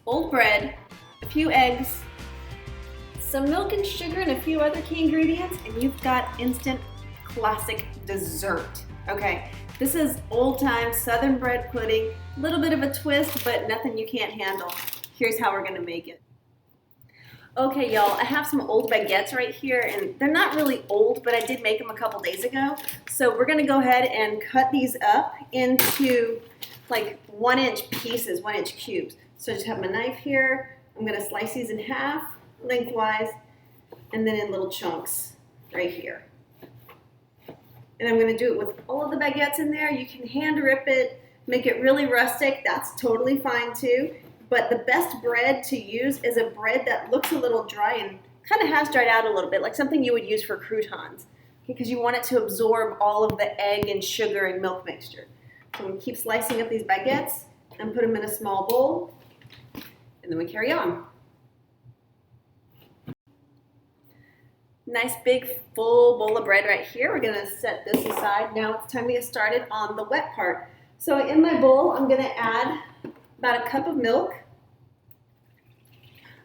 old bread, a few eggs, some milk and sugar and a few other key ingredients, and you've got instant classic dessert. Okay, this is old-time Southern bread pudding, a little bit of a twist, but nothing you can't handle. Here's how we're gonna make it. Okay, y'all, I have some old baguettes right here, and they're not really old, but I did make them a couple days ago. So we're gonna go ahead and cut these up into like 1-inch pieces, 1-inch cubes. So I just have my knife here. I'm gonna slice these in half, lengthwise, and then in little chunks right here. And I'm gonna do it with all of the baguettes in there. You can hand rip it, make it really rustic. That's totally fine too. But the best bread to use is a bread that looks a little dry and kind of has dried out a little bit, like something you would use for croutons, because you want it to absorb all of the egg and sugar and milk mixture. So I'm gonna keep slicing up these baguettes and put them in a small bowl, and then we carry on. Nice big full bowl of bread right here. We're gonna set this aside. Now it's time to get started on the wet part. So in my bowl, I'm gonna add about a cup of milk.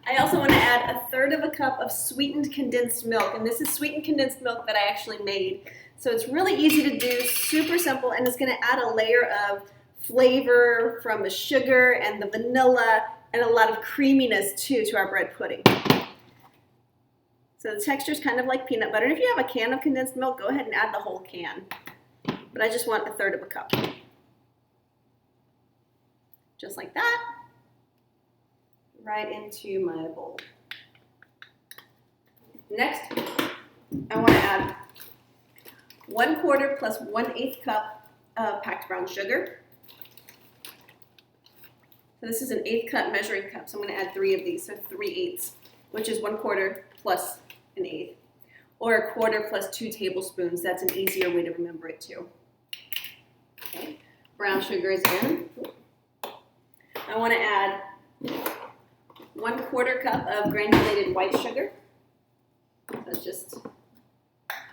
I also want to add 1/3 of a cup of sweetened condensed milk, and this is sweetened condensed milk that I actually made. So it's really easy to do, super simple, and it's going to add a layer of flavor from the sugar and the vanilla and a lot of creaminess too to our bread pudding. So the texture is kind of like peanut butter, and if you have a can of condensed milk, go ahead and add the whole can. But I just want 1/3 of a cup. Just like that, right into my bowl. Next, I want to add 1/4 plus 1/8 cup of packed brown sugar. So this is an 1/8 cup measuring cup, so I'm going to add 3 of these, so 3/8, which is 1/4 plus 1/8, or 1/4 plus 2 tablespoons. That's an easier way to remember it too. Okay, brown sugar is in. I want to add 1/4 cup of granulated white sugar. That's just,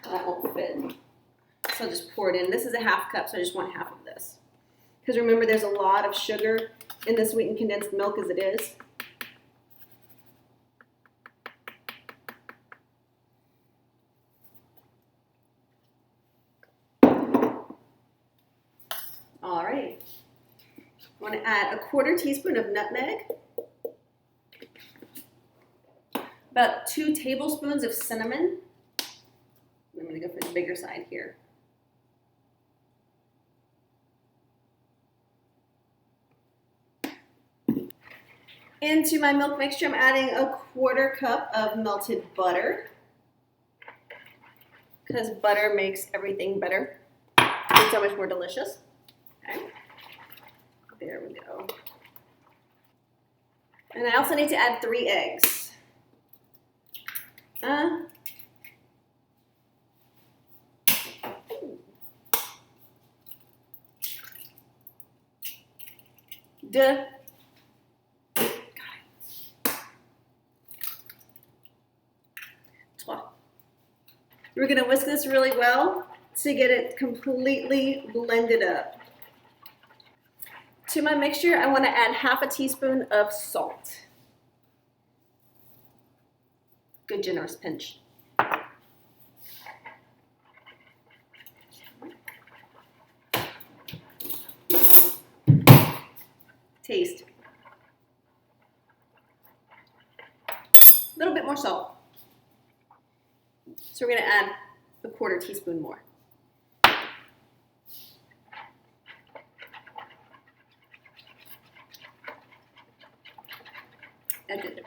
that won't fit. So I'll just pour it in. This is a 1/2 cup, so I just want half of this. Because remember, there's a lot of sugar in the sweetened condensed milk as it is. All right. I want to add 1/4 teaspoon of nutmeg, about 2 tablespoons of cinnamon. I'm going to go for the bigger side here. Into my milk mixture, I'm adding 1/4 cup of melted butter, because butter makes everything better. It's so much more delicious. Okay. There we go. And I also need to add 3 eggs. Duh. We're going to whisk this really well to get it completely blended up. To my mixture, I want to add 1/2 teaspoon of salt. Good generous pinch. Taste. A little bit more salt. So we're going to add 1/4 teaspoon more. That did it.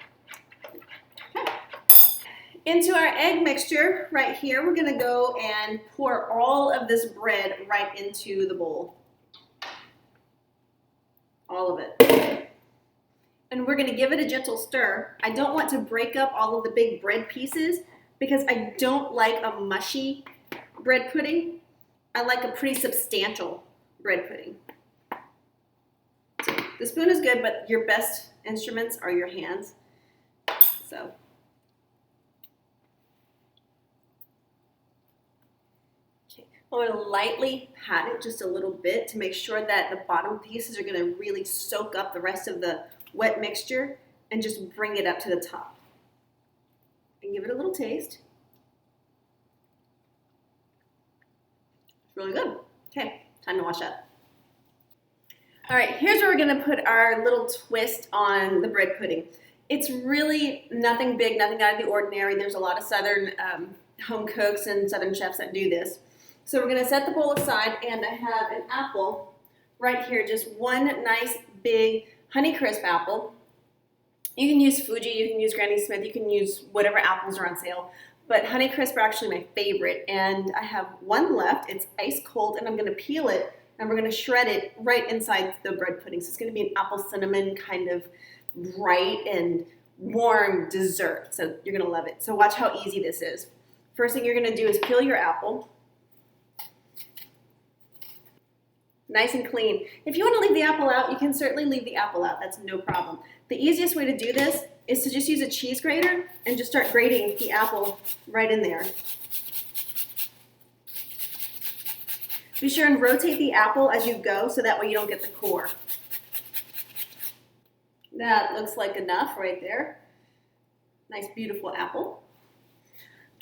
Okay. Into our egg mixture right here, we're going to go and pour all of this bread right into the bowl. All of it. And we're going to give it a gentle stir. I don't want to break up all of the big bread pieces because I don't like a mushy bread pudding. I like a pretty substantial bread pudding. So the spoon is good, but your best instruments are your hands. So okay. I'm going to lightly pat it just a little bit to make sure that the bottom pieces are going to really soak up the rest of the wet mixture and just bring it up to the top. And give it a little taste. It's really good. Okay, time to wash up. All right, here's where we're gonna put our little twist on the bread pudding. It's really nothing big, nothing out of the ordinary. There's a lot of Southern home cooks and Southern chefs that do this. So we're gonna set the bowl aside, and I have an apple right here, just one nice big Honeycrisp apple. You can use Fuji, you can use Granny Smith, you can use whatever apples are on sale, but Honeycrisp are actually my favorite, and I have one left. It's ice cold, and I'm gonna peel it, and we're gonna shred it right inside the bread pudding. So it's gonna be an apple cinnamon kind of bright and warm dessert. So you're gonna love it. So watch how easy this is. First thing you're gonna do is peel your apple. Nice and clean. If you want to leave the apple out, you can certainly leave the apple out. That's no problem. The easiest way to do this is to just use a cheese grater and just start grating the apple right in there. Be sure and rotate the apple as you go so that way you don't get the core. That looks like enough right there. Nice, beautiful apple.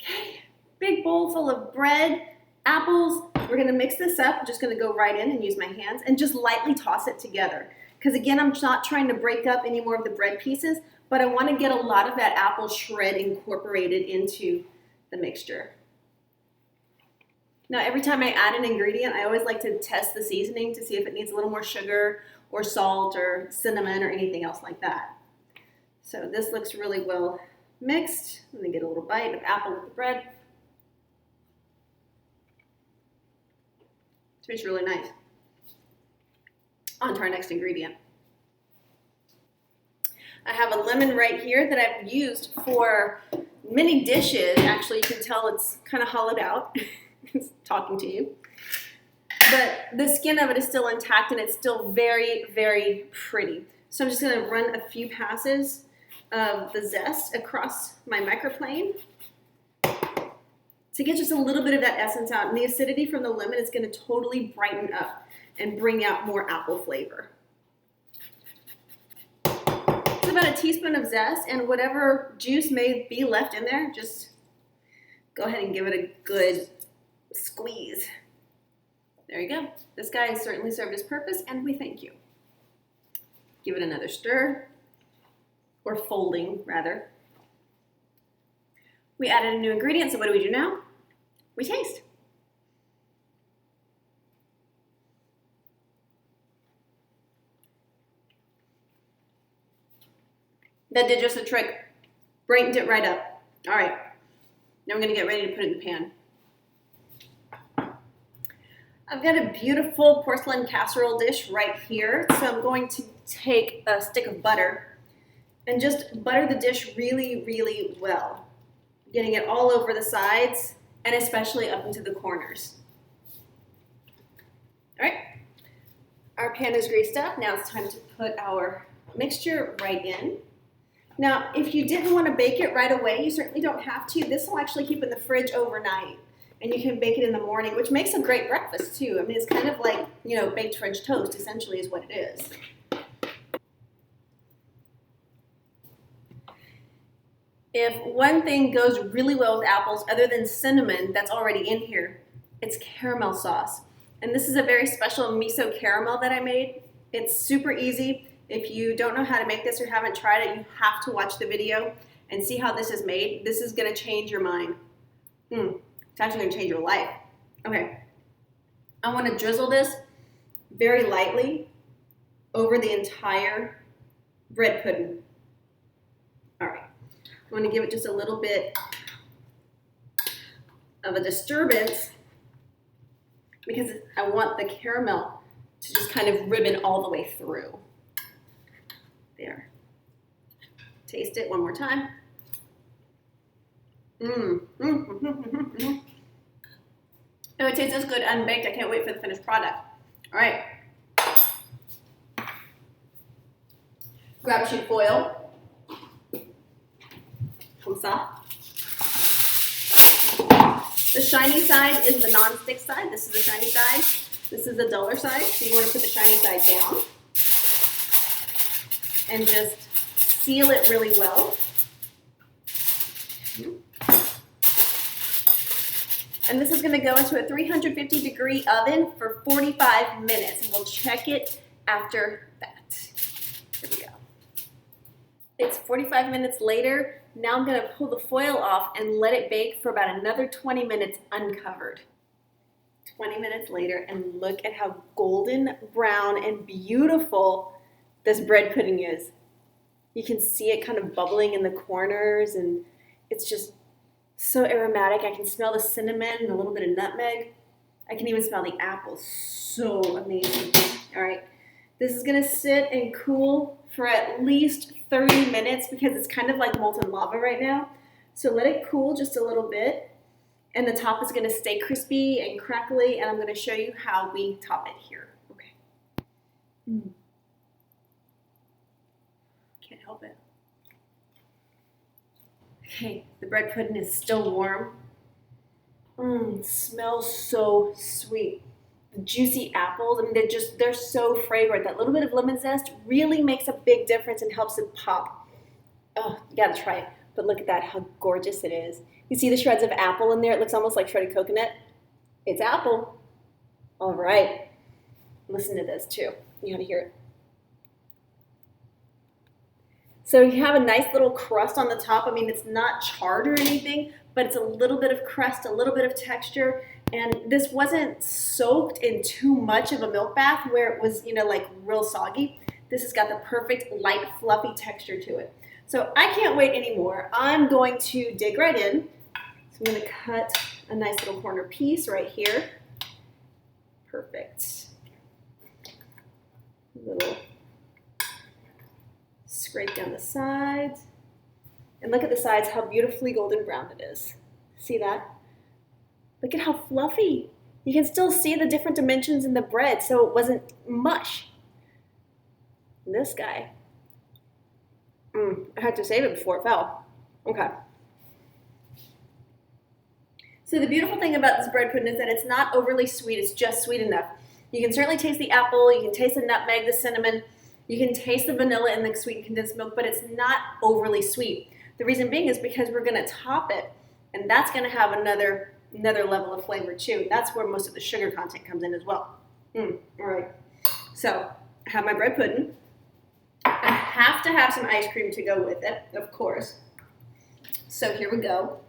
Okay, big bowl full of bread, apples. We're gonna mix this up. I'm just gonna go right in and use my hands and just lightly toss it together. Because again, I'm not trying to break up any more of the bread pieces, but I wanna get a lot of that apple shred incorporated into the mixture. Now, every time I add an ingredient, I always like to test the seasoning to see if it needs a little more sugar or salt or cinnamon or anything else like that. So this looks really well mixed. I'm gonna get a little bite of apple with the bread. Tastes really nice. On to our next ingredient. I have a lemon right here that I've used for many dishes. Actually, you can tell it's kind of hollowed out. It's talking to you. But the skin of it is still intact and it's still very, very pretty. So I'm just gonna run a few passes of the zest across my microplane to get just a little bit of that essence out. And the acidity from the lemon is gonna totally brighten up and bring out more apple flavor. It's about a teaspoon of zest, and whatever juice may be left in there, just go ahead and give it a good squeeze. There you go. This guy has certainly served his purpose, and we thank you. Give it another stir, or folding rather. We added a new ingredient, so what do we do now? We taste. That did just the trick. Brightened it right up. All right, now we're gonna get ready to put it in the pan. I've got a beautiful porcelain casserole dish right here, so I'm going to take a stick of butter and just butter the dish really, really well, getting it all over the sides and especially up into the corners. All right, our pan is greased up. Now it's time to put our mixture right in. Now, if you didn't want to bake it right away, you certainly don't have to. This will actually keep in the fridge overnight, and you can bake it in the morning, which makes a great breakfast too. I mean, it's kind of like, you know, baked French toast, essentially, is what it is. If one thing goes really well with apples, other than cinnamon that's already in here, it's caramel sauce. And this is a very special miso caramel that I made. It's super easy. If you don't know how to make this or haven't tried it, you have to watch the video and see how this is made. This is gonna change your mind. It's actually gonna change your life. Okay, I wanna drizzle this very lightly over the entire bread pudding. All right, I wanna give it just a little bit of a disturbance because I want the caramel to just kind of ribbon all the way through. There. Taste it one more time. Oh, it tastes this good unbaked. I can't wait for the finished product. All right. Grab a sheet of foil. Comme ça. The shiny side is the non-stick side. This is the shiny side. This is the duller side. So you want to put the shiny side down. and just seal it really well. And this is going to go into a 350-degree oven for 45 minutes. And we'll check it after that. Here we go. It's 45 minutes later. Now I'm going to pull the foil off and let it bake for about another 20 minutes uncovered. 20 minutes later, and look at how golden brown and beautiful this bread pudding is. You can see it kind of bubbling in the corners, and it's just so aromatic. I can smell the cinnamon and a little bit of nutmeg. I can even smell the apples. So amazing. All right, this is gonna sit and cool for at least 30 minutes because it's kind of like molten lava right now. So let it cool just a little bit, and the top is gonna stay crispy and crackly, and I'm gonna show you how we top it here. Okay. Can't help it. Okay, the bread pudding is still warm. It smells so sweet. The juicy apples, I mean, they're so fragrant. That little bit of lemon zest really makes a big difference and helps it pop. Oh, you gotta try it. But look at that, how gorgeous it is. You see the shreds of apple in there? It looks almost like shredded coconut. It's apple. All right, listen to this too. You gotta hear it. So you have a nice little crust on the top. I mean, it's not charred or anything, but it's a little bit of crust, a little bit of texture. And this wasn't soaked in too much of a milk bath where it was, like real soggy. This has got the perfect light, fluffy texture to it. So I can't wait anymore. I'm going to dig right in. So I'm gonna cut a nice little corner piece right here. Perfect. Little scrape down the sides. And look at the sides, how beautifully golden brown it is. See that? Look at how fluffy. You can still see the different dimensions in the bread, so it wasn't mush. And this guy, I had to save it before it fell. Okay. So the beautiful thing about this bread pudding is that it's not overly sweet, it's just sweet enough. You can certainly taste the apple, you can taste the nutmeg, the cinnamon, you can taste the vanilla and the sweet condensed milk, but it's not overly sweet. The reason being is because we're gonna top it, and that's gonna have another level of flavor too. That's where most of the sugar content comes in as well. All right, so I have my bread pudding. I have to have some ice cream to go with it, of course. So here we go.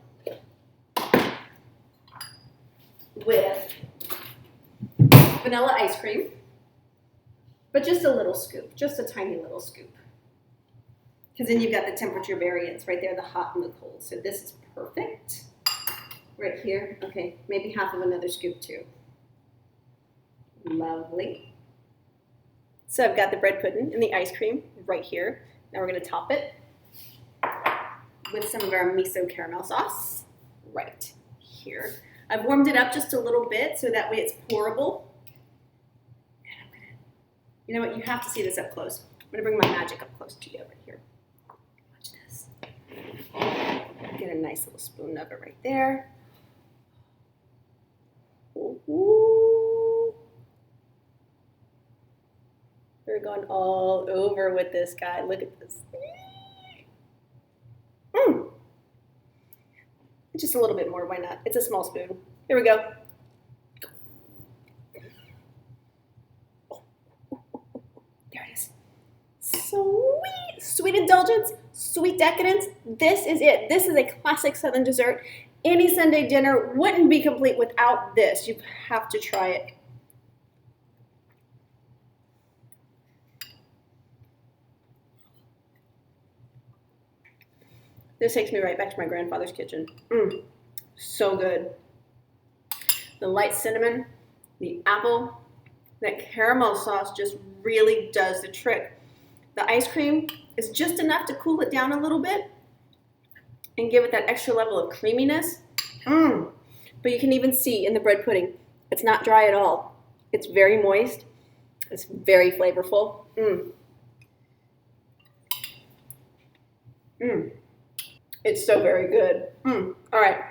With vanilla ice cream, but just a little scoop, just a tiny little scoop. Because then you've got the temperature variance right there, the hot and the cold. So this is perfect. Right here, okay, maybe half of another scoop too. Lovely. So I've got the bread pudding and the ice cream right here. Now we're gonna top it with some of our miso caramel sauce right here. I've warmed it up just a little bit so that way it's pourable. And I'm gonna, you know what, you have to see this up close. I'm gonna bring my magic up close to you right here. Watch this. Get a nice little spoon of it right there. Ooh. We're going all over with this guy. Look at this. Just a little bit more, why not? It's a small spoon. Here we go. There it is. Sweet, sweet indulgence, sweet decadence. This is it. This is a classic Southern dessert. Any Sunday dinner wouldn't be complete without this. You have to try it. This takes me right back to my grandfather's kitchen. So good. The light cinnamon, the apple, that caramel sauce just really does the trick. The ice cream is just enough to cool it down a little bit and give it that extra level of creaminess. But you can even see in the bread pudding, it's not dry at all. It's very moist. It's very flavorful. It's so very good. All right.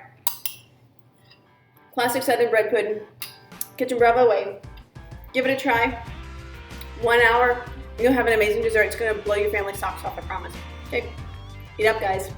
Classic Southern bread pudding. Kitchen Bravo way. Give it a try. 1 hour, You're gonna have an amazing dessert. It's gonna blow your family's socks off, I promise. Okay, eat up, guys.